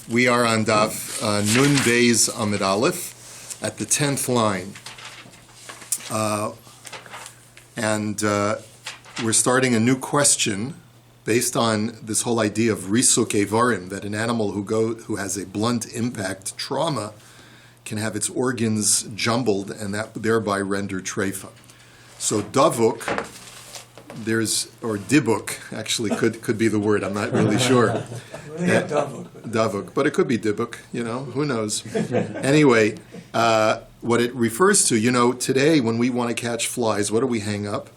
We are on DAF Nun Beis Amid Aleph at the 10th line. And we're starting a new question based on this whole idea of risuk evarim, that an animal who has a blunt impact trauma can have its organs jumbled and that thereby render treifa. So davuk, or dibuk, actually could be the word, I'm not really sure. Davuk, but it could be dibuk, who knows. Anyway, what it refers to, today when we want to catch flies, what do we hang up?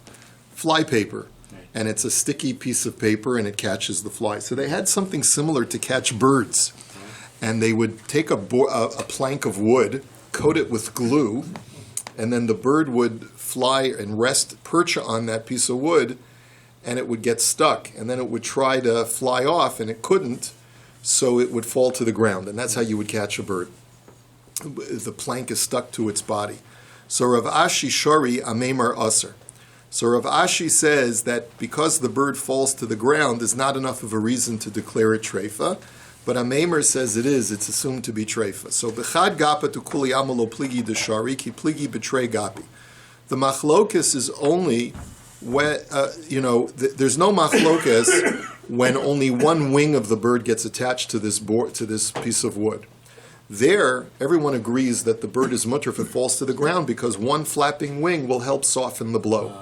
Fly paper. And it's a sticky piece of paper and it catches the fly. So they had something similar to catch birds. And they would take a plank of wood, coat it with glue, and then the bird would fly and perch on that piece of wood, and it would get stuck. And then it would try to fly off, and it couldn't, so it would fall to the ground. And that's how you would catch a bird. The plank is stuck to its body. So Rav Ashi Shori Amemar Aser. So Rav Ashi says that because the bird falls to the ground is not enough of a reason to declare it treifa, but Amemar says it's assumed to be treifa. So b'chad gapa tu kuli amalo pligi deshari ki pligi betrei gapi. The machlokas is only when, there's no machlokas when only one wing of the bird gets attached to this piece of wood. There, everyone agrees that the bird is mutter if it falls to the ground because one flapping wing will help soften the blow.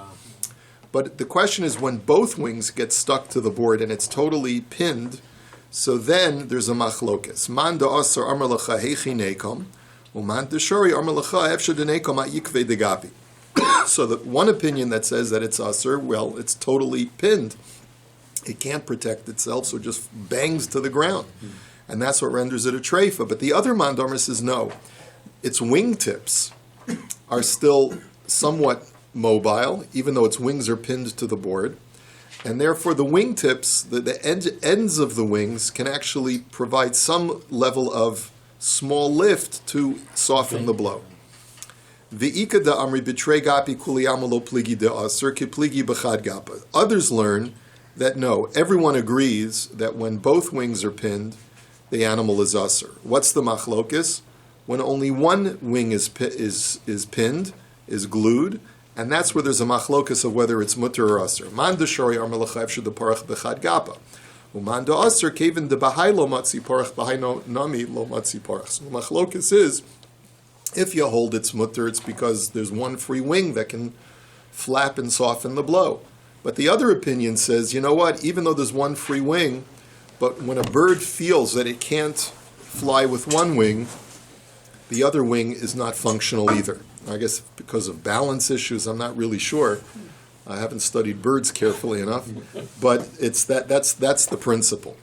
But the question is when both wings get stuck to the board and it's totally pinned, so then there's a machlokas. Man da'asar amar lecha heichi nekom, uman deshori amar lecha efshe denekom ha'yikvei degapi. So the one opinion that says that it's asar, well, it's totally pinned. It can't protect itself, so it just bangs to the ground. And that's what renders it a treifa. But the other mandomer says no. Its wingtips are still somewhat mobile, even though its wings are pinned to the board. And therefore the wingtips, the ends of the wings, can actually provide some level of small lift to soften the blow. Others learn that no, everyone agrees that when both wings are pinned, the animal is asr. What's the machlokas? When only one wing is pinned, is glued, and that's where there's a machlokas of whether it's mutter or asr. Man deshori amar lecha efshe deparach b'chad gapa. Uman da'asr kevin debahai lo matzi parach b'hai nami lo matzi parach. So the machlokas is, if you hold it's mutter, it's because there's one free wing that can flap and soften the blow. But the other opinion says, you know what, even though there's one free wing, but when a bird feels that it can't fly with one wing, the other wing is not functional either. I guess because of balance issues, I'm not really sure. I haven't studied birds carefully enough, but that's the principle.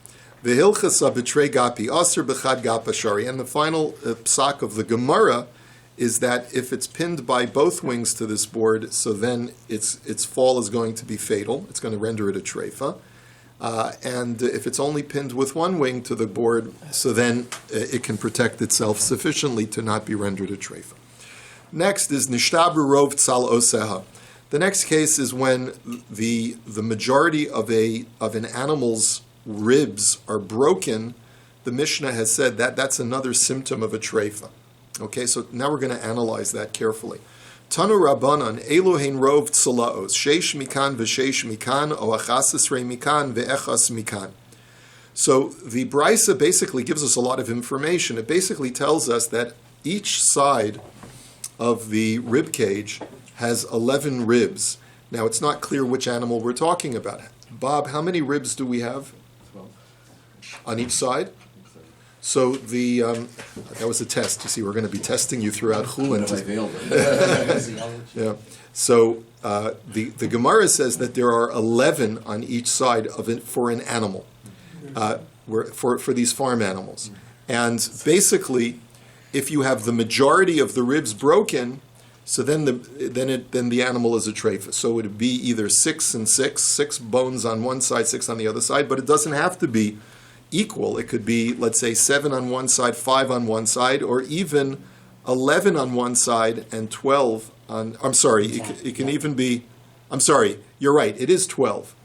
V'hilchasa b'trei gapi aser b'chad gapa shari. And the final psak of the Gemara is that if it's pinned by both wings to this board, so then its fall is going to be fatal. It's going to render it a treifa. And if it's only pinned with one wing to the board, so then it can protect itself sufficiently to not be rendered a treifa. Next is nishtabru rov tzal oseha. The next case is when the majority of an animal's ribs are broken. The Mishnah has said that that's another symptom of a treifa. Okay, so now we're going to analyze that carefully. Tanu Rabbanan, Elohein rov tzalaos, sheish mikan v'sheish mikan, o achasisrei mikan ve'echas mikan. So the Brisa basically gives us a lot of information. It basically tells us that each side of the rib cage has 11 ribs. Now it's not clear which animal we're talking about. Bob, how many ribs do we have? 12. On each side? So that was a test. You see, we're going to be testing you throughout CHULLIN. Yeah. So the Gemara says that there are 11 on each side of it for an animal, for these farm animals. And basically, if you have the majority of the ribs broken, so then the animal is a treifa. So it would be either 6 and 6, 6 bones on one side, 6 on the other side, but it doesn't have to be equal. It could be, let's say, 7 on one side, 5 on one side, or even 11 on one side and 12 on, I'm sorry, it can even be, I'm sorry, you're right, it is 12.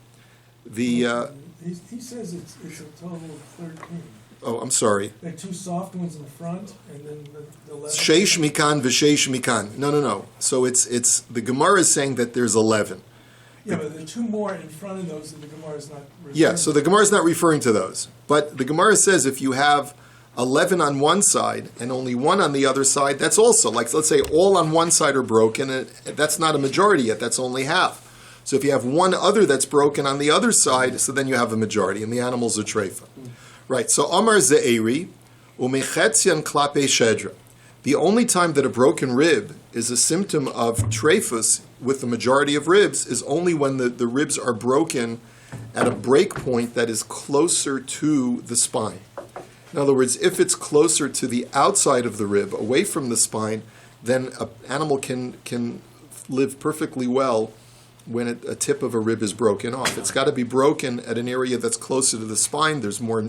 He says it's a total of 13. Oh, I'm sorry. There are two soft ones in the front, and then the left. Sheish mikan v'sheish mikan. No. So it's the Gemara is saying that there's 11. Yeah, but there are two more in front of those that the Gemara is not referring Yeah, so the Gemara is not referring to those. But the Gemara says if you have 11 on one side and only one on the other side, that's also, like, let's say all on one side are broken, and that's not a majority yet, that's only half. So if you have one other that's broken on the other side, so then you have a majority, and the animal's a treifa. Right, so Amar Ze'eri, Umechetzian Klape Shedra. The only time that a broken rib is a symptom of trephus with the majority of ribs is only when the ribs are broken at a break point that is closer to the spine. In other words, if it's closer to the outside of the rib, away from the spine, then an animal can live perfectly well when a tip of a rib is broken off. It's got to be broken at an area that's closer to the spine. There's more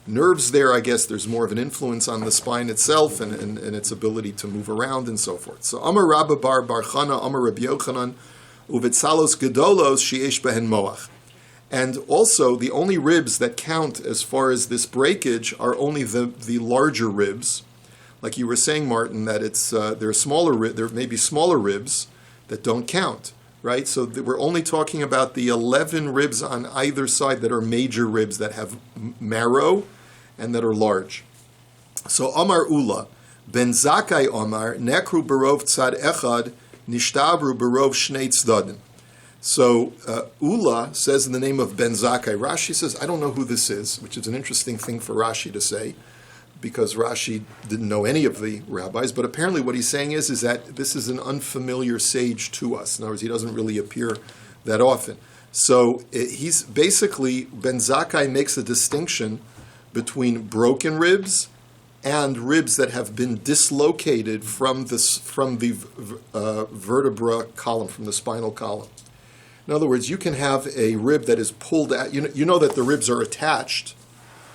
nerves there, I guess. There's more of an influence on the spine itself and its ability to move around and so forth. So Amar Rabba bar Chana, Amar Rabbi Yochanan, Uvitzalos Gedolos Sheesh Behen Moach. And also, the only ribs that count as far as this breakage are only the larger ribs. Like you were saying, Martin, that there may be smaller ribs that don't count. Right, so we're only talking about the 11 ribs on either side that are major ribs that have marrow and that are large. So Amar Ula, Ben Zakai Amar, Nekru Barov Tzad Echad, Nishtabru Barov Shnei Tzdadim. So Ula says in the name of Ben Zakai, Rashi says, I don't know who this is, which is an interesting thing for Rashi to say, because Rashi didn't know any of the rabbis, but apparently what he's saying is that this is an unfamiliar sage to us. In other words, he doesn't really appear that often. So he's basically, Ben Zakai makes a distinction between broken ribs and ribs that have been dislocated from the vertebra column, from the spinal column. In other words, you can have a rib that is pulled out. You know that the ribs are attached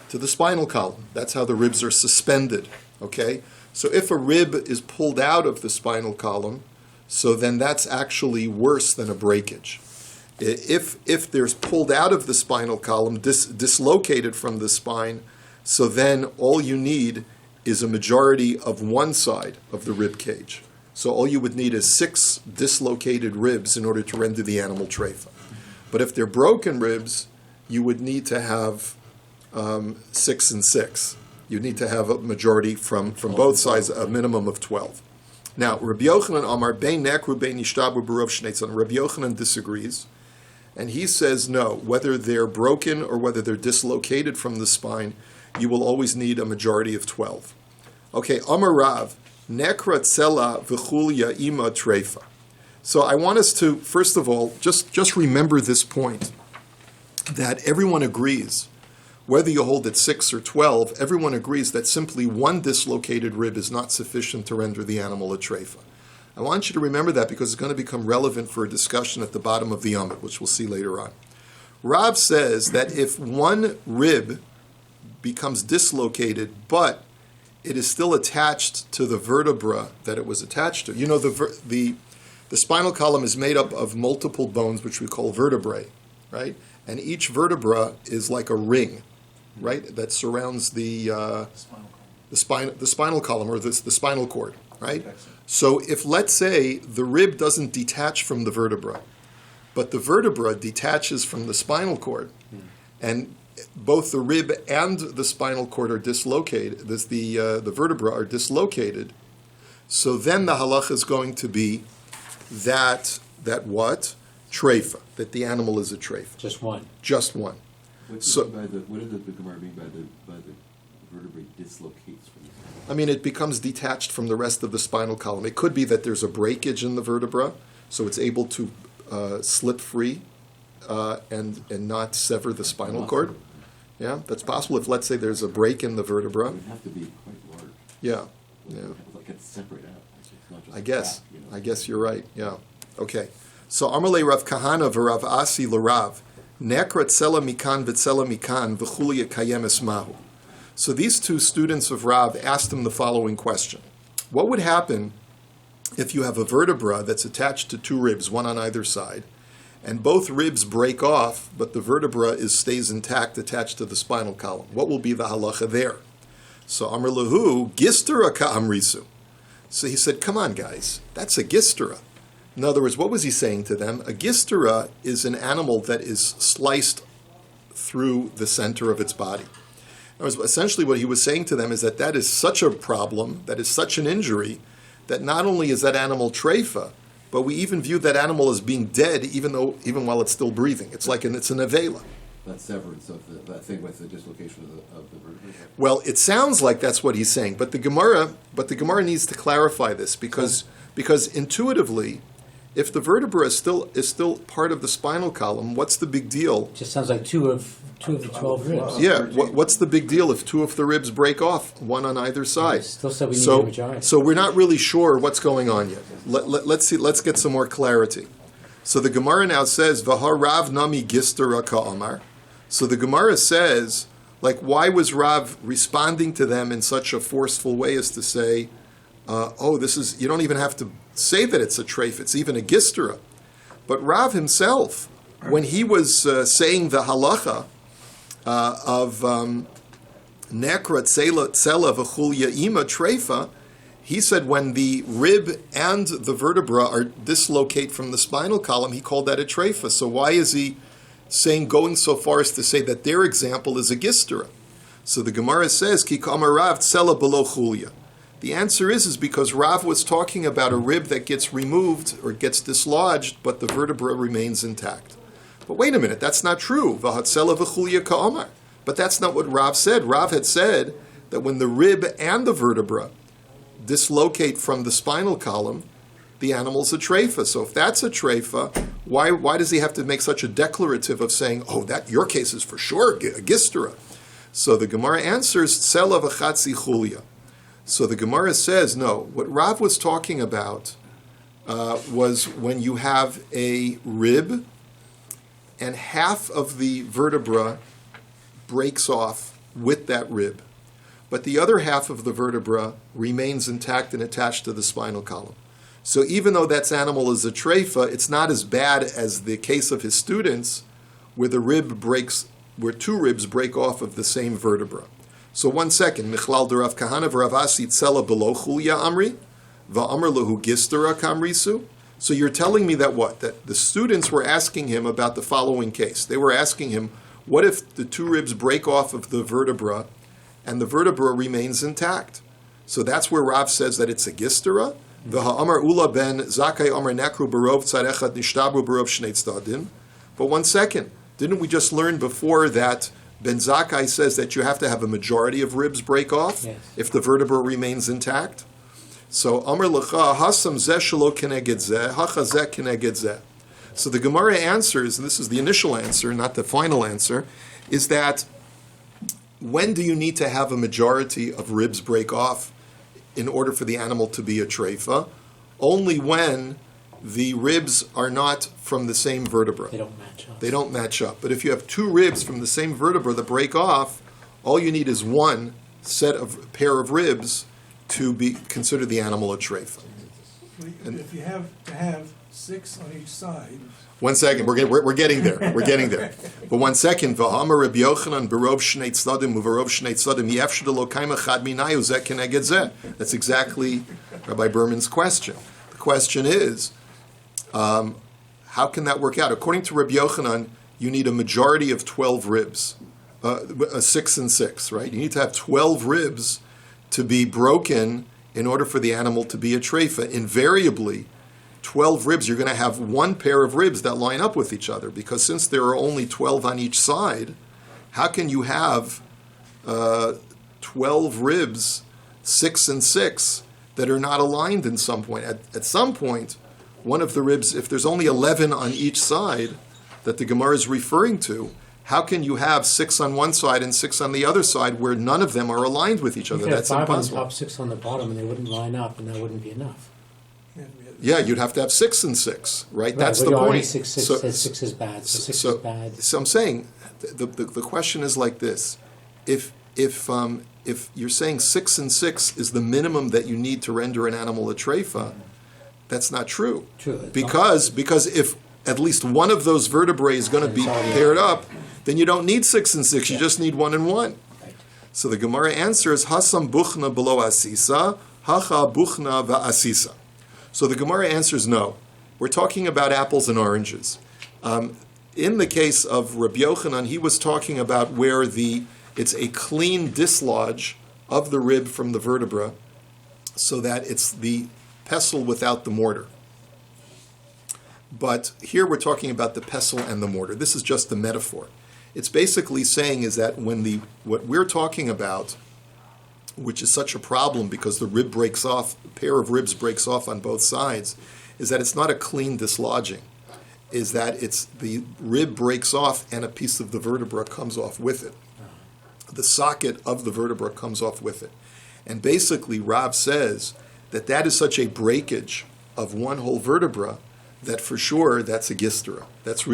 to the spinal column. That's how the ribs are suspended, okay? So if a rib is pulled out of the spinal column, so then that's actually worse than a breakage. If there's pulled out of the spinal column, dislocated from the spine, so then all you need is a majority of one side of the rib cage. So all you would need is 6 dislocated ribs in order to render the animal treifa. But if they're broken ribs, you would need to have 6 and 6. You need to have a majority from both sides, a minimum of 12. Now, Rabbi Yochanan Amar, Bein Nekru, Bein Yishtabu, Barov Shnei Tzdadim. Rabbi Yochanan disagrees, and he says no, whether they're broken or whether they're dislocated from the spine, you will always need a majority of 12. Okay, Amar Rav, Nekra Tzela V'chulya Ima Treifa. So I want us to, first of all, just remember this point, that everyone agrees, whether you hold it 6 or 12, everyone agrees that simply one dislocated rib is not sufficient to render the animal a treifa. I want you to remember that because it's going to become relevant for a discussion at the bottom of the Yomit, which we'll see later on. Rav says that if one rib becomes dislocated, but it is still attached to the vertebra that it was attached to. You know, the spinal column is made up of multiple bones, which we call vertebrae, right? And each vertebra is like a ring, right, that surrounds the spinal column or the spinal cord, right? So if, let's say, the rib doesn't detach from the vertebra, but the vertebra detaches from the spinal cord, and both the rib and the spinal cord are dislocated, the vertebra are dislocated, so then the halacha is going to be that what? Treifa, that the animal is a treifa. Just one. Just one. What does the Gemara mean by the vertebrae dislocates from the spine? I mean, it becomes detached from the rest of the spinal column. It could be that there's a breakage in the vertebra, so it's able to slip free and not sever the spinal cord. Yeah, that's possible. If, let's say, there's a break in the vertebra. It would have to be quite large. Yeah. Like it's separate out. It's not just I guess. back, you know? I guess you're right. Yeah. Okay. So Amalei Rav Kahana v'Rav Asi l'Rav Nekra tzela mikan v'tzela mikan v'chulia kayemes mahu. So these two students of Rav asked him the following question: what would happen if you have a vertebra that's attached to 2 ribs, one on either side, and both ribs break off, but the vertebra stays intact, attached to the spinal column. What will be the halacha there? So Amr Lahu, Gistera Ka'amrisu. So he said, come on, guys, that's a Gistera. In other words, what was he saying to them? A Gistera is an animal that is sliced through the center of its body. Essentially what he was saying to them is that is such a problem, that is such an injury, that not only is that animal treifa, but we even view that animal as being dead even while it's still breathing. It's like it's an avela. That severance of that thing with the dislocation of the vertebrae. Well, it sounds like that's what he's saying, but the Gemara needs to clarify this because intuitively, if the vertebra is still part of the spinal column, what's the big deal? Just sounds like two of the 12 ribs. Yeah, what's the big deal if two of the ribs break off, one on either side? Still said we need a majority. So we're not really sure what's going on yet. Let's see. Let's get some more clarity. So the Gemara now says, "V'har Rav nami gistera ka'amar." So the Gemara says, like, why was Rav responding to them in such a forceful way as to say, you don't even have to say that it's a treif, it's even a gistera. But Rav himself, when he was saying the halacha of nekra tsela v'chulya ima treifa, he said when the rib and the vertebra are dislocate from the spinal column, he called that a treifa. So why is he going so far as to say that their example is a gistera? So the Gemara says, Ki kamar Rav tsela below chulya. The answer is because Rav was talking about a rib that gets removed or gets dislodged, but the vertebra remains intact. But wait a minute, that's not true. V'hatzela v'chulya ka'amar. But that's not what Rav said. Rav had said that when the rib and the vertebra dislocate from the spinal column, the animal's a treifa. So if that's a treifa, why does he have to make such a declarative of saying, that your case is for sure a gistera? So the Gemara answers, tsela v'chatzi chulya. So the Gemara says, no, what Rav was talking about was when you have a rib and half of the vertebra breaks off with that rib, but the other half of the vertebra remains intact and attached to the spinal column. So even though that animal is a treifa, it's not as bad as the case of his students where two ribs break off of the same vertebra. So 1 second, Michlal de Rav Kahana v'Ravasi tzela below chulya amri, va'amr lehu gistera kamrisu. So you're telling me that what? That the students were asking him about the following case. They were asking him, what if the two ribs break off of the vertebra and the vertebra remains intact? So that's where Rav says that it's a gistera. V'ha'amar ula ben zakai amar nakru barov tzarechad nishtabru barov shnei tzaddim. But 1 second, didn't we just learn before that Ben Zakkai says that you have to have a majority of ribs break off if the vertebra remains intact? So Amr Lecha Hasam Zeh Shelo Keneged Zeh Hacha Zeh Keneged Zeh. So the Gemara answers, and this is the initial answer, not the final answer, is that when do you need to have a majority of ribs break off in order for the animal to be a treifa? Only when the ribs are not from the same vertebra. They don't match up. But if you have two ribs from the same vertebra that break off, all you need is one pair of ribs to be consider the animal a treifa. If you have to have 6 on each side. 1 second, we're getting there. We're getting there. But 1 second, V'hamar Rabbi Yochanan berov shnei tzadim u'verov shnei tzadim yefshed lo kaima chad minayu zeh keneged zeh. That's exactly Rabbi Berman's question. The question is, how can that work out? According to Rabbi Yochanan, you need a majority of 12 ribs, 6 and 6, right? You need to have 12 ribs to be broken in order for the animal to be a treifa. Invariably, 12 ribs, you're going to have one pair of ribs that line up with each other, because since there are only 12 on each side, how can you have 12 ribs, 6 and 6, that are not aligned in some point? At some point, one of the ribs, if there's only 11 on each side that the Gemara is referring to, how can you have 6 on one side and 6 on the other side where none of them are aligned with each other? That's impossible. 5 on top, 6 on the bottom, and they wouldn't line up, and that wouldn't be enough. Yeah, you'd have to have 6 and 6, right? That's the point. 6 is bad, so 6 is bad. So I'm saying, the question is like this. If you're saying 6 and 6 is the minimum that you need to render an animal a treifa, that's not true. True. Because at least one of those vertebrae is going to be It's already- paired up, then you don't need 6 and 6, you Yeah. just need 1 and 1. Right. So the Gemara answers, Hasam buchna below asisa, hacha buchna va'asisa. So the Gemara answers no. We're talking about apples and oranges. In the case of Rabbi Yochanan, he was talking about where it's a clean dislodge of the rib from the vertebra, so that it's the pestle without the mortar. But here we're talking about the pestle and the mortar. This is just the metaphor. It's basically saying is that what we're talking about, which is such a problem because the rib breaks off, a pair of ribs breaks off on both sides, is that it's not a clean dislodging. Is that it's the rib breaks off and a piece of the vertebra comes off with it. The socket of the vertebra comes off with it. And basically Rav says that is such a breakage of one whole vertebra that for sure that's a gistera. That's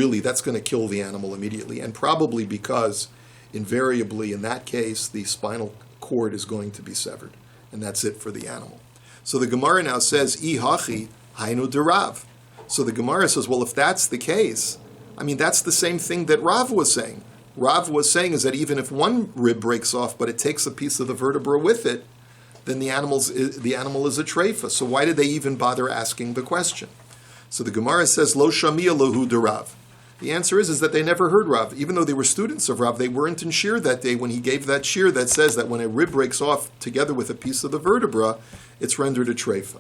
going to kill the animal immediately. And probably because invariably in that case the spinal cord is going to be severed. And that's it for the animal. So the Gemara now says, I hachi hainu derav. So the Gemara says, well, if that's the case, I mean, that's the same thing that Rav was saying. Rav was saying is that even if one rib breaks off, but it takes a piece of the vertebra with it, then the animal is a treifa. So why did they even bother asking the question? So the Gemara says, Lo shamia lohu derav. The answer is that they never heard Rav. Even though they were students of Rav, they weren't in shir that day when he gave that shir that says that when a rib breaks off together with a piece of the vertebra, it's rendered a treifa.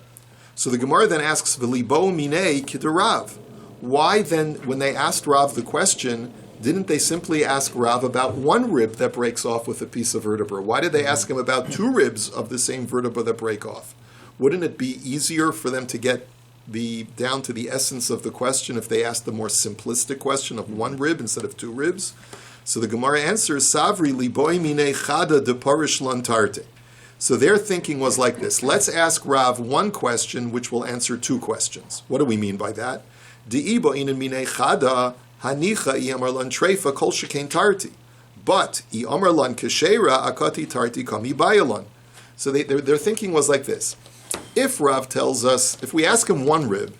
So the Gemara then asks, V'libo minei k'derav. Why then, when they asked Rav the question, didn't they simply ask Rav about one rib that breaks off with a piece of vertebra? Why did they ask him about 2 ribs of the same vertebra that break off? Wouldn't it be easier for them to get down to the essence of the question if they asked the more simplistic question of 1 rib instead of 2 ribs? So the Gemara answers, Savri liboy minei chada de parish lantarte. So their thinking was like this. Let's ask Rav 1 question, which will answer 2 questions. What do we mean by that? Di'ibo inen minei chada hanicha I amar lan treifa kol shekain tarti. But I amar lan keshera akati tarti kami bayalan. So their thinking was like this. If Rav tells us, if we ask him 1 rib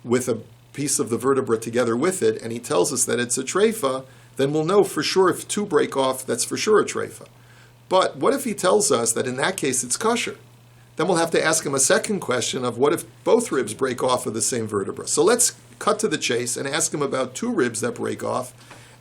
with a piece of the vertebra together with it, and he tells us that it's a treifa, then we'll know for sure if 2 break off, that's for sure a treifa. But what if he tells us that in that case it's kosher? Then we'll have to ask him a second question of what if both ribs break off of the same vertebra? So let's cut to the chase and ask him about 2 ribs that break off,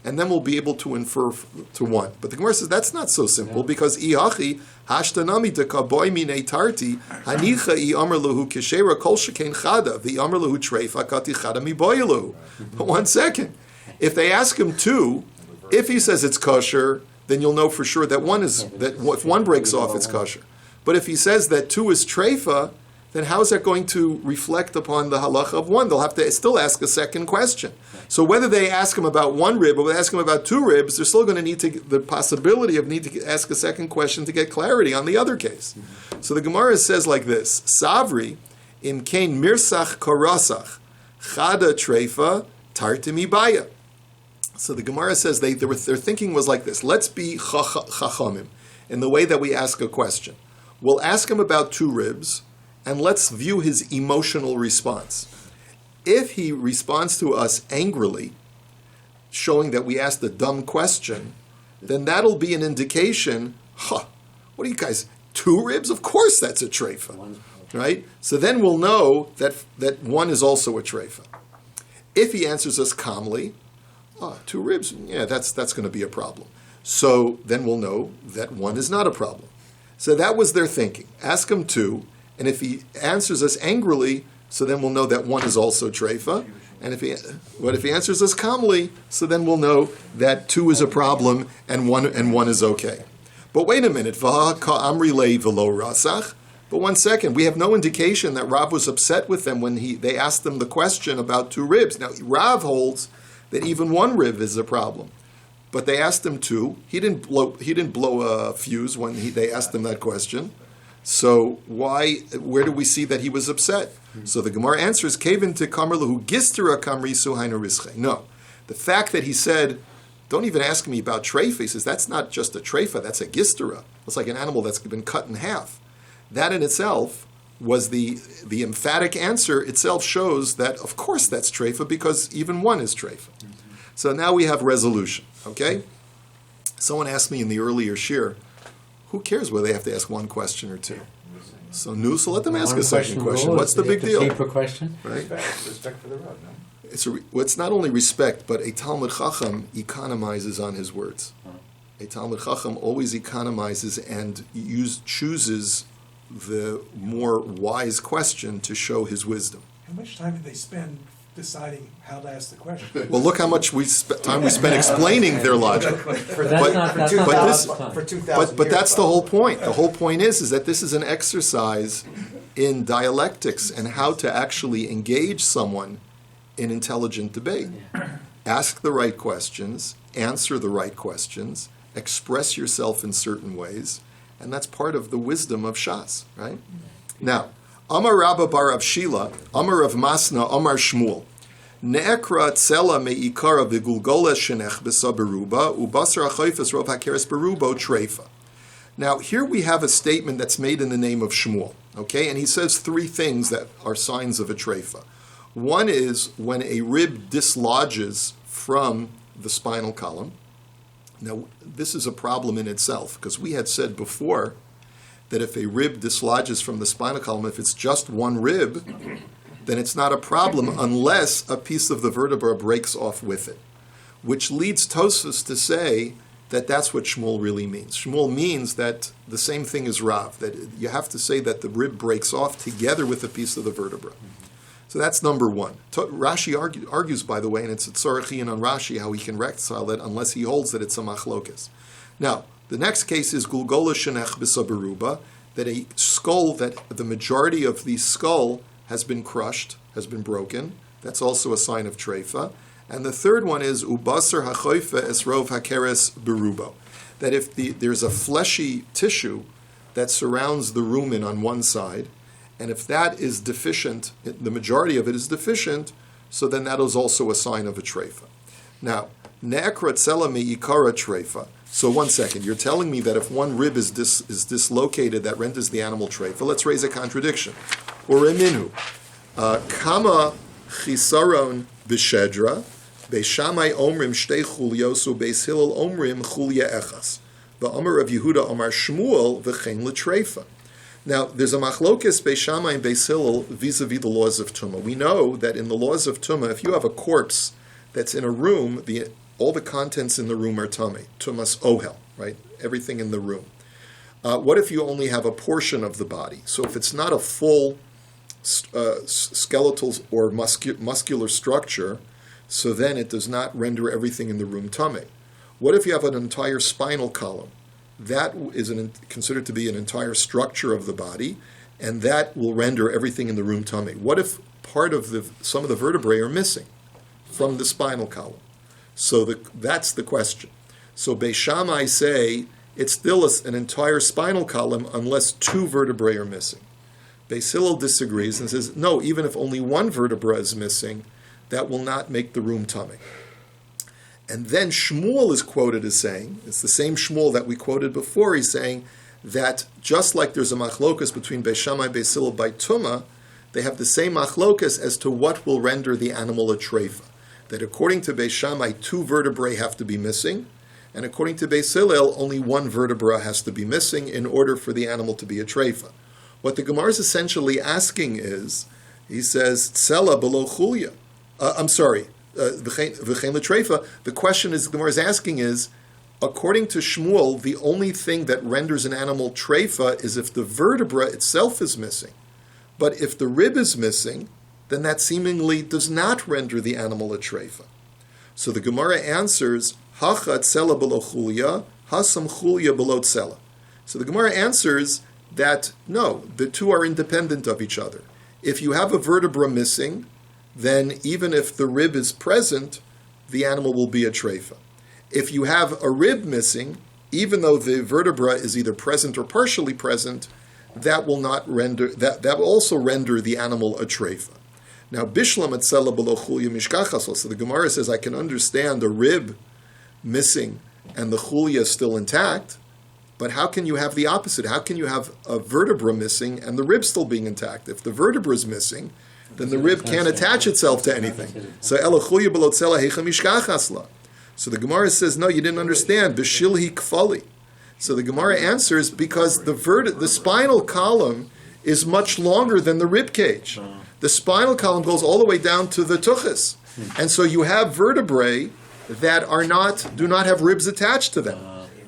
and then we'll be able to infer to 1. But the Gemara says that's not so simple because iachi hashtanami dekaboy mine tarti hanicha I amar lahu keshera kol shekain chada the amar lahu treifa kati chada mi boyalu. But 1 second, if they ask him 2, if he says it's kosher, then you'll know for sure that if 1 breaks off, it's kosher. But if he says that 2 is treifa, then how is that going to reflect upon the halacha of 1? They'll have to still ask a second question. So whether they ask him about 1 rib or they ask him about 2 ribs, they're still going to need the possibility of need to ask a second question to get clarity on the other case. So the Gemara says like this: Savri im kain mirsach korasach chada treifa tartimi baya. So the Gemara says their thinking was like this. Let's be chachamim in the way that we ask a question. We'll ask him about 2 ribs, and let's view his emotional response. If he responds to us angrily, showing that we asked a dumb question, then that'll be an indication, what are you guys, 2 ribs? Of course that's a treifa, right? So then we'll know that 1 is also a treifa. If he answers us calmly, 2 ribs, yeah, that's going to be a problem. So then we'll know that 1 is not a problem. So that was their thinking. Ask him 2, and if he answers us angrily, so then we'll know that 1 is also treifa. And if he answers us calmly, so then we'll know that 2 is a problem and 1 is okay. But wait a minute, amri lei v'lo rasach. But 1 second, we have no indication that Rav was upset with them when they asked him the question about 2 ribs. Now Rav holds that even 1 rib is a problem, but they asked him 2. He didn't blow a fuse when they asked him that question. So where do we see that he was upset? So the Gemara answers, Kevin te kamar lahu gistera kamri suhainu rische. No. The fact that he said, don't even ask me about treifa, he says, that's not just a treifa, that's a gistera. It's like an animal that's been cut in half. That in itself was the emphatic answer itself shows that, of course, that's treifa, because even one is treifa. So now we have resolution, okay? Someone asked me in the earlier shir, who cares whether they have to ask one question or two? So let them ask a second question. What's the big deal? Paper question. Right? Respect for the road, no? It's not only respect, but a Talmud Chacham economizes on his words. A Talmud Chacham always economizes and chooses the more wise question to show his wisdom. How much time did they spend deciding how to ask the question? Well, look how much time we spent explaining their logic. For That's not- that's not but this- time. For 2,000 But years, that's the though. whole point. The whole point is that this is an exercise in dialectics and how to actually engage someone in intelligent debate. Ask the right questions, answer the right questions, express yourself in certain ways, and that's part of the wisdom of Shas, right? Now, Amar Rabba bar Rav Shila, Amar Rav Masna, Amar Shmuel. Ne'ekra tzela me'ikara v'gulgola shenech b'sa beruba, ubasar achoifes rov hakeres berubo treifa. Now, here we have a statement that's made in the name of Shmuel, okay? And he says three things that are signs of a treifa. One is when a rib dislodges from the spinal column. Now, this is a problem in itself, because we had said before that if a rib dislodges from the spinal column, if it's just one rib, then it's not a problem unless a piece of the vertebra breaks off with it, which leads Tosfos to say that that's what Shmuel really means. Shmuel means that the same thing as Rav, that you have to say that the rib breaks off together with a piece of the vertebra. So that's number one. Rashi argues, by the way, and it's a tzorachin on Rashi, how he can reconcile it unless he holds that it's a machlokes. Now, the next case is gulgola shenech b'saberuba, that a skull, that the majority of the skull has been crushed, has been broken. That's also a sign of treifa. And the third one is ubasar hachoifa esrov hakeres berubo, that if there's a fleshy tissue that surrounds the rumen on one side, and if that is deficient, the majority of it is deficient, so then that is also a sign of a treifa. Now, ne'ekra tzela me'ikara treifa. So 1 second, you're telling me that if one rib is dislocated, that renders the animal treifa. Let's raise a contradiction. Or eminu, kama chisaron b'shedra, beishamai omrim shtei chulyosu, beis hillel omrim chulya echas. V'omer of Yehuda omar Shmuel v'chein l'treifa. Now, there's a machlokes Beis Shammai and Beis Hillel vis-a-vis the laws of Tumah. We know that in the laws of Tumah, if you have a corpse that's in a room, all the contents in the room are tamei, Tumas ohel, right? Everything in the room. What if you only have a portion of the body? So if it's not a full skeletal or muscular structure, so then it does not render everything in the room tamei. What if you have an entire spinal column? That is considered to be an entire structure of the body, and that will render everything in the room tamei. What if part of some of the vertebrae are missing from the spinal column? So that's the question. So Beis Shammai say it's still an entire spinal column unless two vertebrae are missing. Beis Hillel disagrees and says, no, even if only one vertebra is missing, that will not make the room tamei. And then Shmuel is quoted as saying, it's the same Shmuel that we quoted before, he's saying that just like there's a machlokas between Beis Shammai and Beis Hillel by Tumah, they have the same machlokas as to what will render the animal a treifa. That according to Beis Shammai, two vertebrae have to be missing, and according to Beis Hillel, only one vertebra has to be missing in order for the animal to be a treifa. What the Gemara is essentially asking is, he says, Tzela below chulya. The question is, the Gemara is asking is, according to Shmuel, the only thing that renders an animal treifa is if the vertebra itself is missing. But if the rib is missing, then that seemingly does not render the animal a treifa. So the Gemara answers, Hacha tzela below chulya, hasam chulya below tzela. So the Gemara answers that no, the two are independent of each other. If you have a vertebra missing, then even if the rib is present, the animal will be a treifa. If you have a rib missing, even though the vertebra is either present or partially present, that will not render that will also render the animal a treifa. Now, bishlam etzela below chulya mishkachas. So the Gemara says, I can understand a rib missing and the chulya still intact. But how can you have the opposite? How can you have a vertebra missing and the rib still being intact? If the vertebra is missing, then the rib can't attach itself to anything. So the Gemara says, no, you didn't understand. B'shilhi kfali. So the Gemara answers, because the spinal column is much longer than the rib cage. The spinal column goes all the way down to the tuchus. And so you have vertebrae that do not have ribs attached to them.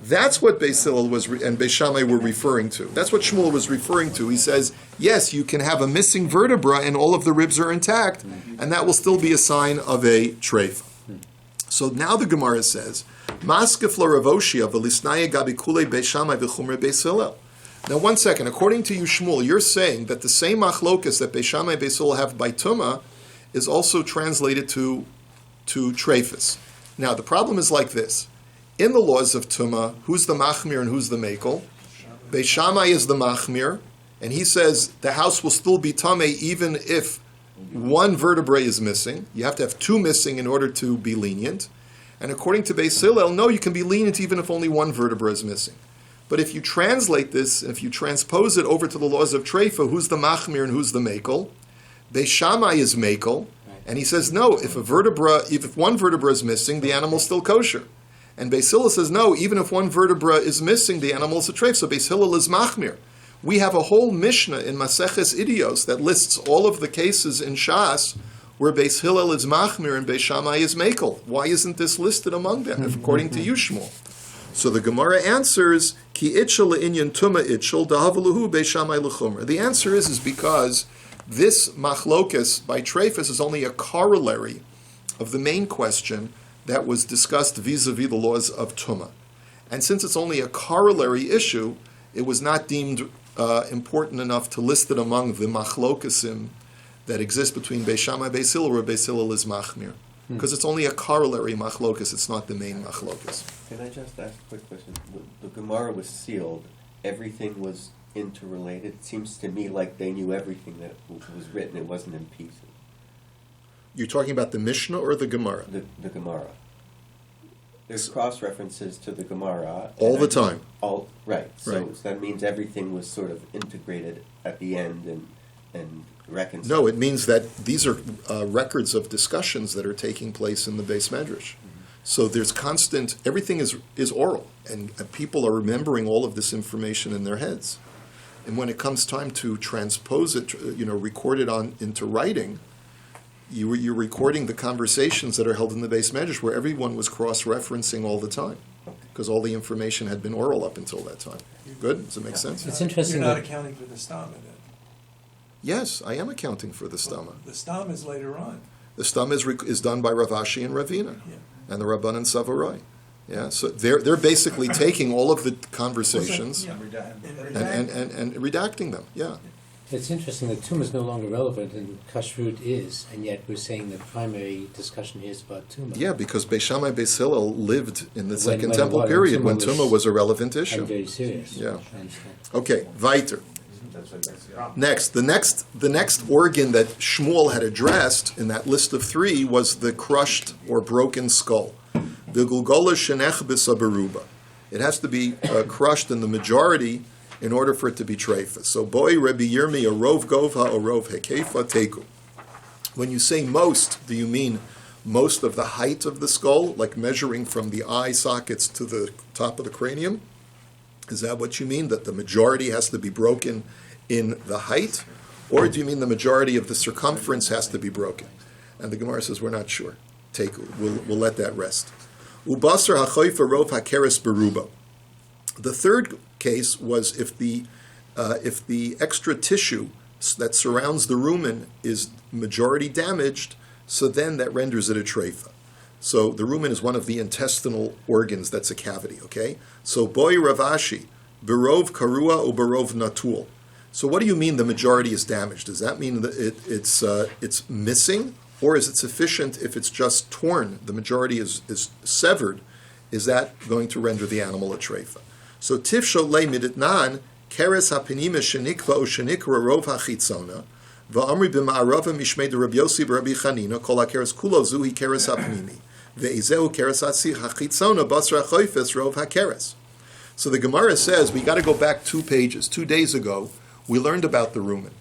That's what Beis Hillel and Beis Shammai were referring to. That's what Shmuel was referring to. He says, yes, you can have a missing vertebra and all of the ribs are intact, and that will still be a sign of a treifa. So now the Gemara says, Maskef la Ravoshia v'lisnaya gabi kulei Beis Shammai v'chumrei Beis Hillel. Now, one second. According to you, Shmuel, you're saying that the same machlokas that Beis Shammai and Beis Hillel have by Tumah is also translated to treifas. Now, the problem is like this. In the laws of Tumah, who's the machmir and who's the mekel? Beis Shammai is the machmir, and he says the house will still be tameh even if one vertebrae is missing. You have to have two missing in order to be lenient. And according to Beis Hillel, no, you can be lenient even if only one vertebra is missing. But if you translate this, if you transpose it over to the laws of treifa, who's the machmir and who's the mekel? Beis Shammai is mekel, and he says no. If one vertebra is missing, the animal's still kosher. And Beis Hillel says no. Even if one vertebra is missing, the animal is a treif. So Beis Hillel is machmir. We have a whole Mishnah in Maseches Idios that lists all of the cases in Shas where Beis Hillel is machmir and Beis Shammai is mekel. Why isn't this listed among them, according to Yushmuel? So the Gemara answers, Ki itchel le'inyan tuma itchel dahavaluhu Beis Shammai l'chumra. The answer is because this machlokas by treifas is only a corollary of the main question that was discussed vis-a-vis the laws of Tumah. And since it's only a corollary issue, it was not deemed important enough to list it among the machlokasim that exist between Beis Shammai and Beis Hillel, where Beis Hillel is machmir. Because it's only a corollary machlokas, it's not the main machlokas. Can I just ask a quick question? The Gemara was sealed. Everything was interrelated. It seems to me like they knew everything that was written. It wasn't in pieces. You're talking about the Mishnah or the Gemara? The Gemara. There's cross-references to the Gemara. All the time. Right. So Right. that means everything was sort of integrated at the end and reconciled. No, it means that these are records of discussions that are taking place in the Beis Medrash. So there's constant, everything is oral, and people are remembering all of this information in their heads. And when it comes time to transpose it, record it into writing, you're recording the conversations that are held in the Beis Medrash, where everyone was cross-referencing all the time, because all the information had been oral up until that time. Good? Does it make sense? It's interesting You're not that- accounting for the stama then. Yes, I am accounting for the stama. The stama is later on. The stama is done by Rav Ashi and Ravina, Yeah. and the Rabbanan Savorai. Yeah, so they're basically taking all of the conversations Yeah. and redacting them. Yeah. It's interesting that Tumah is no longer relevant and Kashrut is, and yet we're saying the primary discussion here is about Tumah. Yeah, because Beis Shammai and Beis Hillel lived in the Second when Temple what? period when Tumah Tumah was a relevant I'm issue. very serious. Yeah. I understand. Okay, weiter. That's the problem. Next, the next organ that Shmuel had addressed in that list of three was the crushed or broken skull. The gulgola shenech b'sabaruba. It has to be crushed in the majority in order for it to be treifa. So, boy, Rabbi Yirmi, a rov govha, a rov hekefa teku. When you say most, do you mean most of the height of the skull, like measuring from the eye sockets to the top of the cranium? Is that what you mean, that the majority has to be broken in the height? Or do you mean the majority of the circumference has to be broken? And the Gemara says, we're not sure. Teku. We'll let that rest. Ubasar hachoifa rov hakeres beruba. The third case was if the extra tissue that surrounds the rumen is majority damaged, so then that renders it a treifa. So the rumen is one of the intestinal organs that's a cavity, okay? So boy Ravashi, berov karua or berov natul. So what do you mean the majority is damaged? Does that mean that it's missing? Or is it sufficient if it's just torn, the majority is severed? Is that going to render the animal a treifa? So tifsho le miditnan keres hapinima shenikva o shenikra rov hachitzona va'amri b'ma'arava mishmei de Rabbi Yossi b'Rabbi Chanina kol hakeres kulo zuhi keres hapinimi ve'izeu keres hachitzona basra choifes rov hakeres. So the Gemara says we got to go back 2 pages. 2 days ago, we learned about the rumen.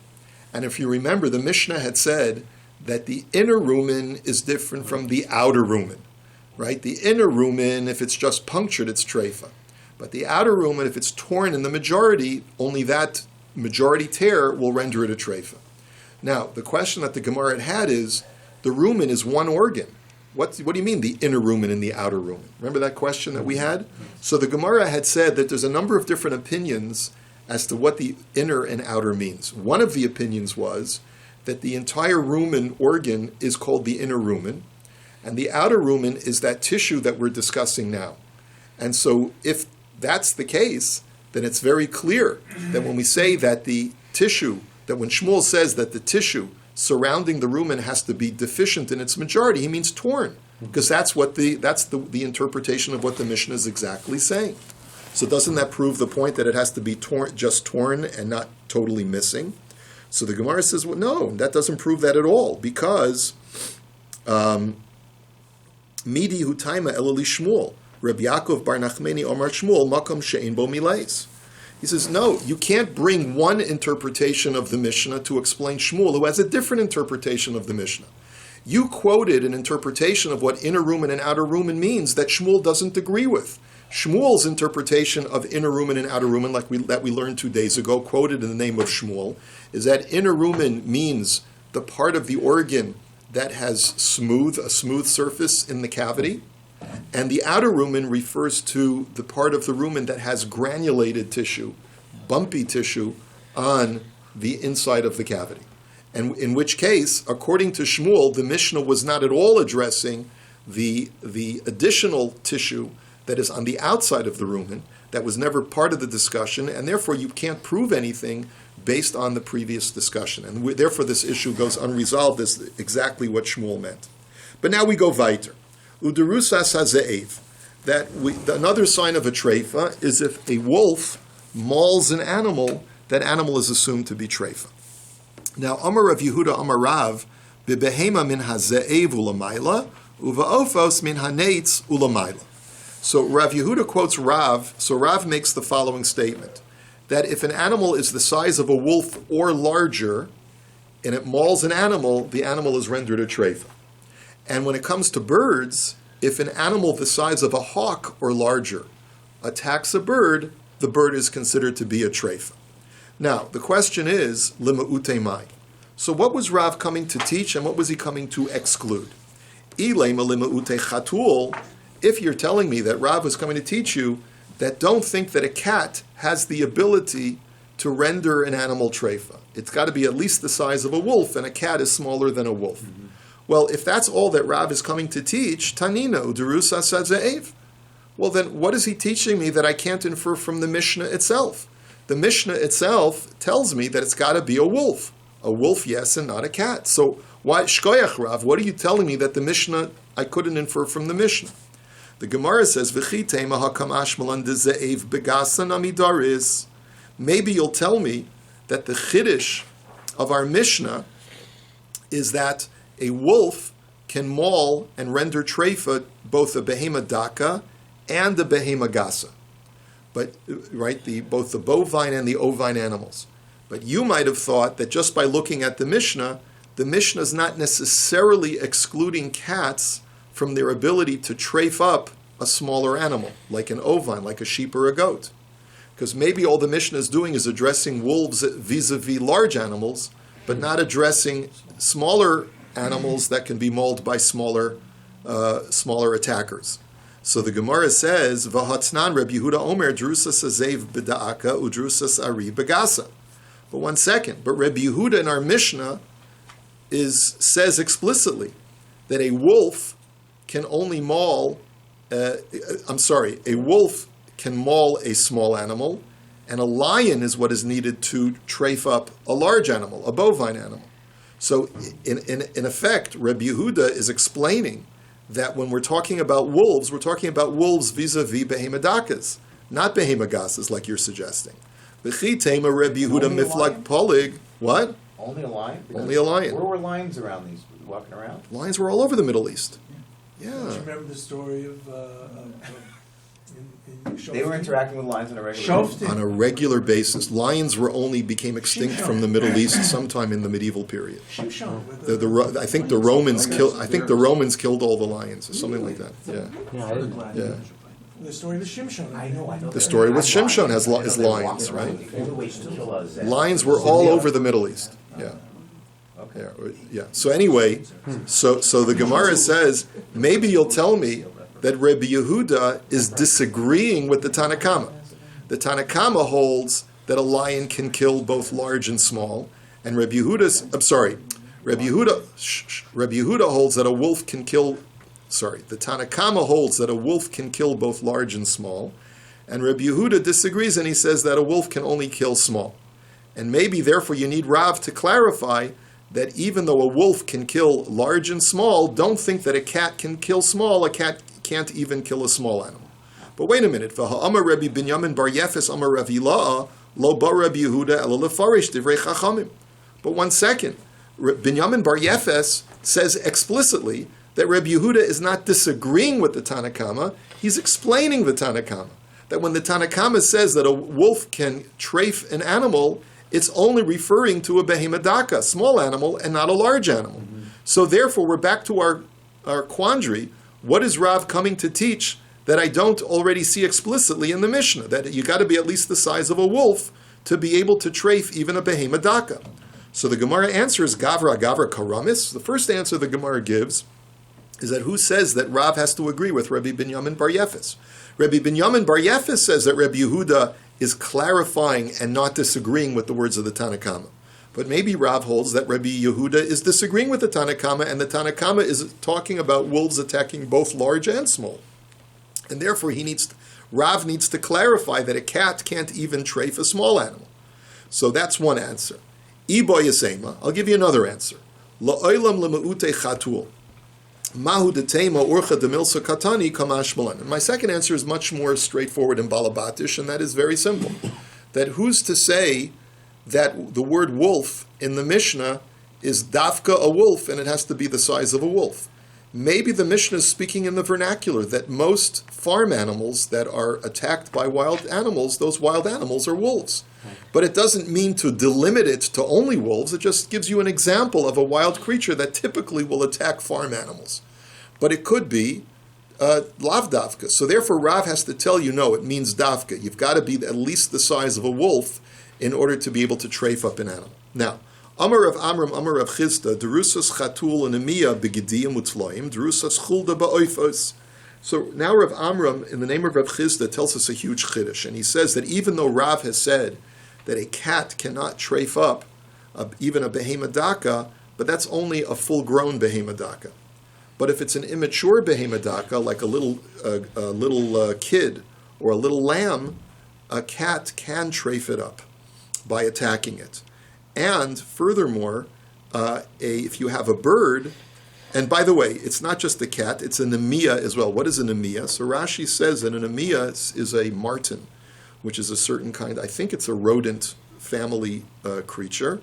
And if you remember, the Mishnah had said that the inner rumen is different from the outer rumen, right? The inner rumen, if it's just punctured, it's treifa. But the outer rumen, if it's torn in the majority, only that majority tear will render it a treifa. Now, the question that the Gemara had is, the rumen is one organ. What do you mean the inner rumen and the outer rumen? Remember that question that we had? So the Gemara had said that there's a number of different opinions as to what the inner and outer means. One of the opinions was that the entire rumen organ is called the inner rumen, and the outer rumen is that tissue that we're discussing now. And so if that's the case, then it's very clear that when we say that the tissue, that when Shmuel says that the tissue surrounding the rumen has to be deficient in its majority, he means torn, because that's the interpretation of what the Mishnah is exactly saying. So doesn't that prove the point that it has to be just torn and not totally missing? So the Gemara says, well, no, that doesn't prove that at all, because Midi hutaima elali Shmuel, Rabbi Yaakov bar Nachmani Omar Shmuel, makom she'ein bo milais. He says, no, you can't bring one interpretation of the Mishnah to explain Shmuel, who has a different interpretation of the Mishnah. You quoted an interpretation of what inner rumen and outer rumen means that Shmuel doesn't agree with. Shmuel's interpretation of inner rumen and outer rumen, that we learned 2 days ago, quoted in the name of Shmuel, is that inner rumen means the part of the organ that has a smooth surface in the cavity, and the outer rumen refers to the part of the rumen that has granulated tissue, bumpy tissue, on the inside of the cavity. And in which case, according to Shmuel, the Mishnah was not at all addressing the additional tissue that is on the outside of the rumen, that was never part of the discussion, and therefore you can't prove anything based on the previous discussion. And therefore this issue goes unresolved as exactly what Shmuel meant. But now we go weiter. Uderusas haze'ev, another sign of a treifa is if a wolf mauls an animal, that animal is assumed to be treifa. Now, Amar Rav Yehuda Amar Rav, bebehema min haze'ev ulamayla, uvaofos min haneitz ulamayla. So Rav Yehuda quotes Rav, so Rav makes the following statement, that if an animal is the size of a wolf or larger, and it mauls an animal, the animal is rendered a treifa. And when it comes to birds, if an animal the size of a hawk or larger attacks a bird, the bird is considered to be a treifa. Now, the question is, lima utemai. So what was Rav coming to teach and what was he coming to exclude? Ilema lima ute chatul, if you're telling me that Rav was coming to teach you that don't think that a cat has the ability to render an animal treifa. It's got to be at least the size of a wolf, and a cat is smaller than a wolf. Mm-hmm. Well, if that's all that Rav is coming to teach, Tanina, Uderusa Sadze'ev. Well, then what is he teaching me that I can't infer from the Mishnah itself? The Mishnah itself tells me that it's got to be a wolf. A wolf, yes, and not a cat. So why, Shkoyach Rav, what are you telling me that the Mishnah, I couldn't infer from the Mishnah? The Gemara says, V'chitema hakam ashmalan deze'ev begasan amidaris. Maybe you'll tell me that the chiddush of our Mishnah is that a wolf can maul and render treifa both a behema daka and a behema gasa, but right, both the bovine and the ovine animals. But you might have thought that just by looking at the Mishnah is not necessarily excluding cats from their ability to treif up a smaller animal, like an ovine, like a sheep or a goat. Because maybe all the Mishnah is doing is addressing wolves vis-a-vis large animals, but not addressing smaller animals that can be mauled by smaller attackers. So the Gemara says, "V'hatznan Reb Yehuda Omer drusas azev b'da'aka udrusas ari b'gasa." But 1 second, but Reb Yehuda in our Mishnah says explicitly that a wolf can only maul. A wolf can maul a small animal, and a lion is what is needed to treif up a large animal, a bovine animal. So, in effect, Reb Yehuda is explaining that when we're talking about wolves, we're talking about wolves vis-a-vis behemadakas, not behemagasas like you're suggesting. B'chitema Reb Yehuda miflag polig. What? Only a lion? Only a lion. Where were lions around these, walking around? Lions were all over the Middle East. Yeah. Don't you remember the story of in They were interacting with lions on a regular Shoftim. basis. On a regular basis. Lions became extinct from the Middle East sometime in the medieval period. Shimshon. with I think the Romans killed all the lions, or something like that. Yeah, Yeah, I didn't know. yeah. The story of Shimshon. I know. The story with Shimshon is lions, right? All the ways to kill us. Lions were all over the Middle East. Yeah. Okay. Yeah. So anyway, so the Gemara says, maybe you'll tell me that Rabbi Yehuda is disagreeing with the Tanakama. The Tanakama holds that a lion can kill both large and small, and Rabbi Yehuda holds that a wolf can kill. The Tanakama holds that a wolf can kill both large and small, and Rabbi Yehuda disagrees and he says that a wolf can only kill small. And maybe therefore you need Rav to clarify that even though a wolf can kill large and small, don't think that a cat can kill small. A cat can't even kill a small animal. But wait a minute. V'ha'amar Rabbi Binyamin bar Yefes amar Rav Hila'a lo ba Rabbi Yehuda ela lefarish divrei chachamim. But one second. Binyamin bar Yefes says explicitly that Rabbi Yehuda is not disagreeing with the Tanakama, he's explaining the Tanakama. That when the Tanakama says that a wolf can trafe an animal, it's only referring to a behemadaka, a small animal, and not a large animal. Mm-hmm. So therefore, we're back to our quandary. What is Rav coming to teach that I don't already see explicitly in the Mishnah? That you got to be at least the size of a wolf to be able to trafe even a behemadaka. So the Gemara answers, Gavra Karamis. The first answer the Gemara gives is that who says that Rav has to agree with Rabbi Binyamin bar Yefes? Rabbi Binyamin bar Yefes says that Rabbi Yehuda is clarifying and not disagreeing with the words of the Tanakama. But maybe Rav holds that Rabbi Yehuda is disagreeing with the Tanakama, and the Tanakama is talking about wolves attacking both large and small. And therefore Rav needs to clarify that a cat can't even trafe a small animal. So that's one answer. Ibo Yasema, I'll give you another answer. La'olam lema'ute chatul. Mahu detema urcha demilsa katani kamash malan. And my second answer is much more straightforward and balabatish, and that is very simple. That who's to say that the word wolf in the Mishnah is dafka a wolf, and it has to be the size of a wolf? Maybe the Mishnah is speaking in the vernacular, that most farm animals that are attacked by wild animals, those wild animals are wolves. But it doesn't mean to delimit it to only wolves. It just gives you an example of a wild creature that typically will attack farm animals. But it could be lav dafka. So therefore Rav has to tell you, no, it means dafka. You've got to be at least the size of a wolf in order to be able to trafe up an animal. Now, Amar Rav Amram, Amar Rav Chisda, Derusas chatul anemiya begediyim utzloim, Derusas chulda ba'oifos. So now Rav Amram, in the name of Rav Chisda, tells us a huge chiddush, and he says that even though Rav has said that a cat cannot trafe up even a behemadaka, but that's only a full-grown behemadaka. But if it's an immature behemadaka, like a little kid or a little lamb, a cat can trafe it up by attacking it. And furthermore, if you have a bird, and by the way, it's not just a cat, it's an nemiya as well. What is an nemiya? So Rashi says that an nemiya is a marten, which is a certain kind, I think it's a rodent family creature,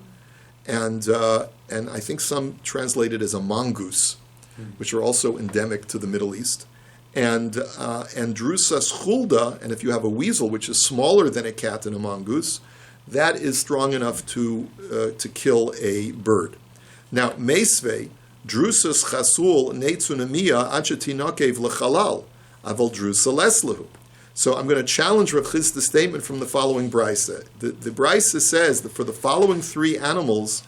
and I think some translate it as a mongoose, which are also endemic to the Middle East. And drusas chulda, and if you have a weasel, which is smaller than a cat and a mongoose, that is strong enough to kill a bird. Now, meisvei, drusas chasul neitsunamiya achetinokev lechalal, aval drusa leslahu. So I'm going to challenge Rav Chisda's statement from the following brisa. The brisa says that for the following three animals,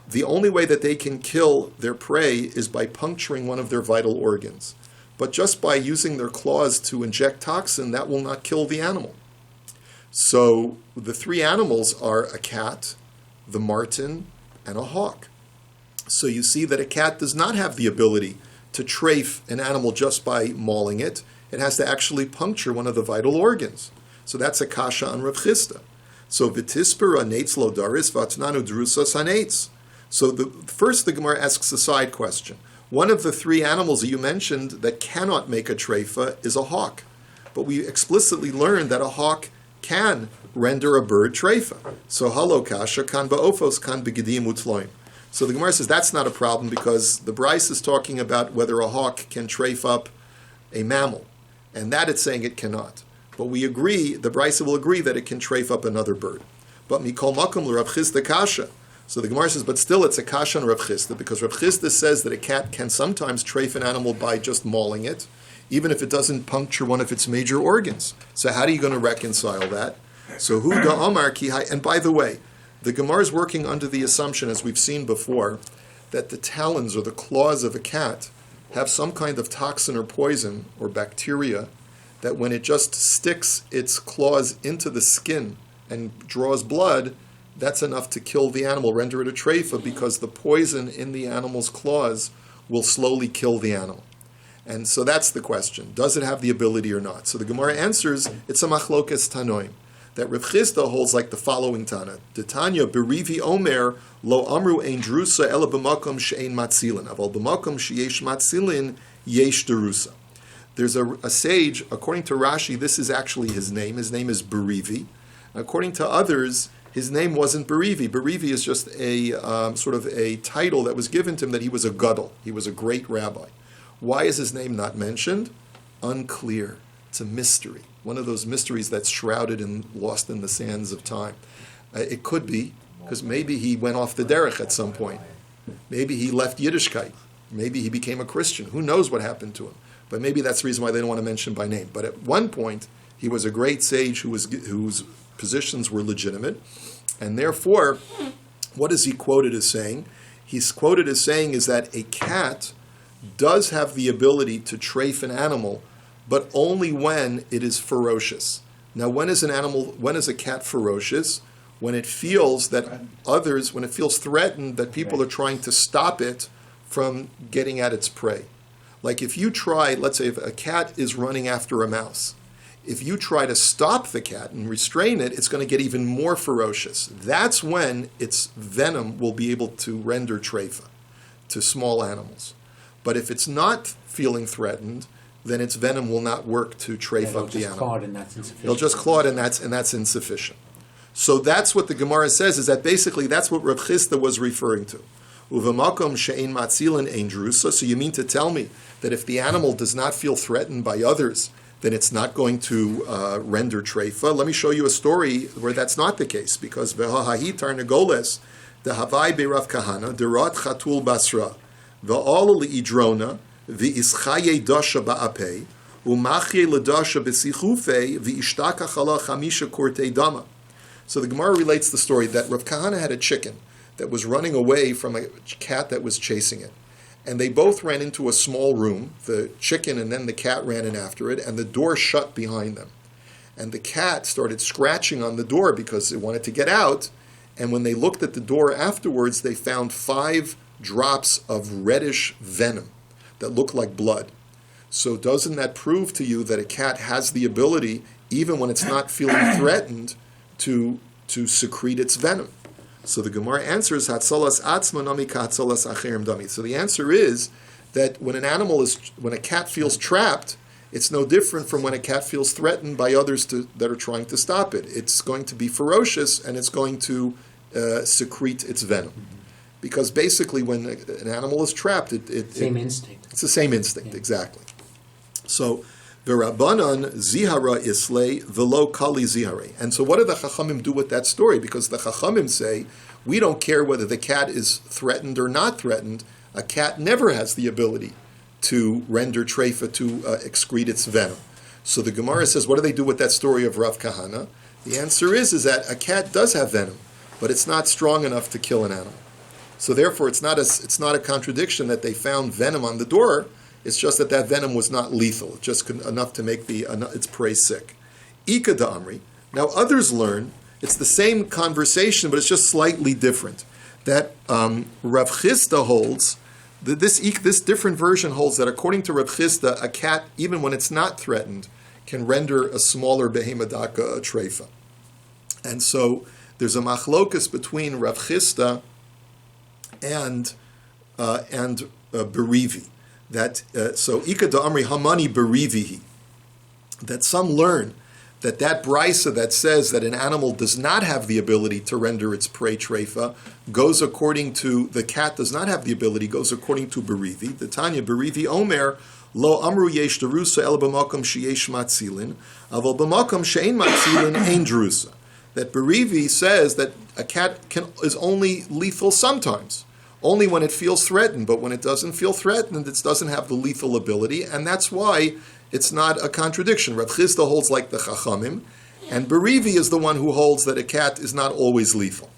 the only way that they can kill their prey is by puncturing one of their vital organs. But just by using their claws to inject toxin, that will not kill the animal. So the three animals are a cat, the marten, and a hawk. So you see that a cat does not have the ability to trafe an animal just by mauling it. It has to actually puncture one of the vital organs. So that's a kasha on Rav Chisda. So v'tispera neitz lo daris v'atnanu drusas haneitz. So first the Gemara asks a side question. One of the three animals that you mentioned that cannot make a treifa is a hawk. But we explicitly learned that a hawk can render a bird treifa. So halo kasha kan ba'ofos kan begedim utloim. So the Gemara says that's not a problem because the Bryce is talking about whether a hawk can trafe up a mammal. And that it's saying it cannot. But we agree, the Brisa will agree that it can treif up another bird. But mikol makom l'Rav Chisda kasha. So the Gemara says, but still it's a kasha on Rav Chisda, because Rav Chisda says that a cat can sometimes treif an animal by just mauling it, even if it doesn't puncture one of its major organs. So how are you going to reconcile that? So hu da amar ki hai, and by the way, the Gemara is working under the assumption, as we've seen before, that the talons or the claws of a cat have some kind of toxin or poison or bacteria that when it just sticks its claws into the skin and draws blood, that's enough to kill the animal, render it a treifa, because the poison in the animal's claws will slowly kill the animal. And so that's the question. Does it have the ability or not? So the Gemara answers, it's a machlokas tanoim. That Rav Chisda holds like the following Tana. Detanya berivi omer lo amru ein drusa ela b'makom she'ein matzilin. Aval b'makom she'yesh matzilin yesh derusa. There's a sage, according to Rashi, this is actually his name. His name is Berivi. According to others, his name wasn't Berivi. Berivi is just a sort of a title that was given to him that he was a gadol. He was a great rabbi. Why is his name not mentioned? Unclear. It's a mystery. One of those mysteries that's shrouded and lost in the sands of time. It could be, because maybe he went off the derech at some point. Maybe he left Yiddishkeit. Maybe he became a Christian. Who knows what happened to him? But maybe that's the reason why they don't want to mention by name. But at one point, he was a great sage whose positions were legitimate. And therefore, what is he quoted as saying? He's quoted as saying is that a cat does have the ability to treif an animal, but only when it is ferocious. Now, when is a cat ferocious? When it feels that when it feels threatened, that people are trying to stop it from getting at its prey. Like if you try, let's say if a cat is running after a mouse, if you try to stop the cat and restrain it, it's going to get even more ferocious. That's when its venom will be able to render treifa to small animals. But if it's not feeling threatened, then its venom will not work to treif up the animal. Claw it and that's insufficient. It'll just claw it and that's insufficient. So that's what the Gemara says, is that basically that's what Rav Chisda was referring to. Uvamakom she'ein matzilin ein drusa. So you mean to tell me that if the animal does not feel threatened by others, then it's not going to render treifa? Let me show you a story where that's not the case, because v'hahi tarnagoles dehavai beRav Kahana derat chatul basra v'al liidrona v'ischaye dasha ba'apei umachye ledasha b'sichufe v'ishtaka chala chamisha kortei dama. So the Gemara relates the story that Rav Kahana had a chicken that was running away from a cat that was chasing it. And they both ran into a small room, the chicken and then the cat ran in after it, and the door shut behind them. And the cat started scratching on the door because it wanted to get out, and when they looked at the door afterwards, they found 5 drops of reddish venom that looked like blood. So doesn't that prove to you that a cat has the ability, even when it's not feeling threatened, to secrete its venom? So the Gemara answers, Hatzalas atzma nami k'hatzalas acherim dami. So the answer is that when a cat feels trapped, it's no different from when a cat feels threatened by others that are trying to stop it. It's going to be ferocious and it's going to secrete its venom. Because basically when an animal is trapped, Same instinct. It's the same instinct, exactly. So, V'Rabbanan zihara islay v'lo kali zihare. And so what do the Chachamim do with that story? Because the Chachamim say, we don't care whether the cat is threatened or not threatened. A cat never has the ability to render treifa, to excrete its venom. So the Gemara says, what do they do with that story of Rav Kahana? The answer is that a cat does have venom, but it's not strong enough to kill an animal. So therefore, it's not a contradiction that they found venom on the door. It's just that venom was not lethal, just enough to make its prey sick. Ika da'amri. Now others learn, it's the same conversation, but it's just slightly different. That Rav Chisda holds, this different version holds that according to Rav Chisda, a cat, even when it's not threatened, can render a smaller behemadaka a treifa. And so there's a machlokas between Rav Chisda and Berivi. So Ika da'amri hamani berivihi, that some learn that brisa that says that an animal does not have the ability to render its prey treifa goes according to, the cat does not have the ability, goes according to Berivi. The Tanya Berivi Omer Lo amru yesh derusa el b'makom sheyesh matzilin, aval b'makom she'ein matzilin ein derusa. That Berevi says that a cat is only lethal sometimes, only when it feels threatened, but when it doesn't feel threatened, it doesn't have the lethal ability, and that's why it's not a contradiction. Rav Chisda holds like the Chachamim, and Berevi is the one who holds that a cat is not always lethal.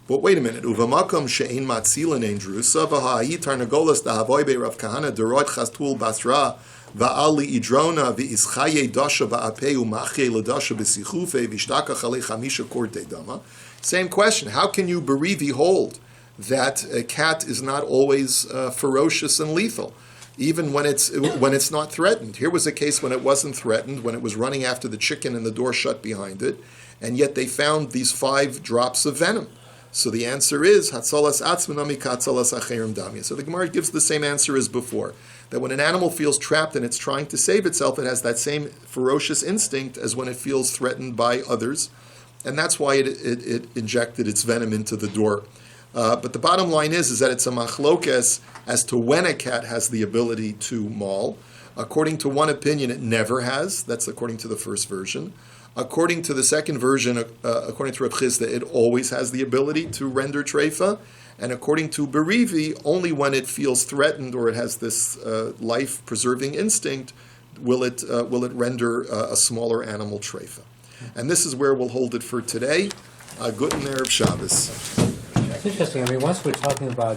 But wait a minute. Uvamakom she'ein matzilin ein drusa v'ha'ayi tarnagolas dahavoy be Rav Kahana derot chastul basra va'ali idrona v'ischaye dasha va'apei u'machye l'dasha b'sichufe v'ishtaka chalei chamisha korte dama. Same question. How can you Berevi hold that a cat is not always ferocious and lethal, even when it's not threatened? Here was a case when it wasn't threatened, when it was running after the chicken and the door shut behind it, and yet they found these 5 drops of venom. So the answer is Hatzalas Atzmanami Katzalas Acherim Damya. So the Gemara gives the same answer as before, that when an animal feels trapped and it's trying to save itself, it has that same ferocious instinct as when it feels threatened by others, and that's why it injected its venom into the door. But the bottom line is that it's a machlokes as to when a cat has the ability to maul. According to one opinion, it never has. That's according to the first version. According to the second version, according to Rav Chisda, it always has the ability to render treifa. And according to Berevi, only when it feels threatened or it has this life-preserving instinct will it render a smaller animal treifa. And this is where we'll hold it for today. Guten Erev Shabbos. It's interesting. I mean, once we're talking about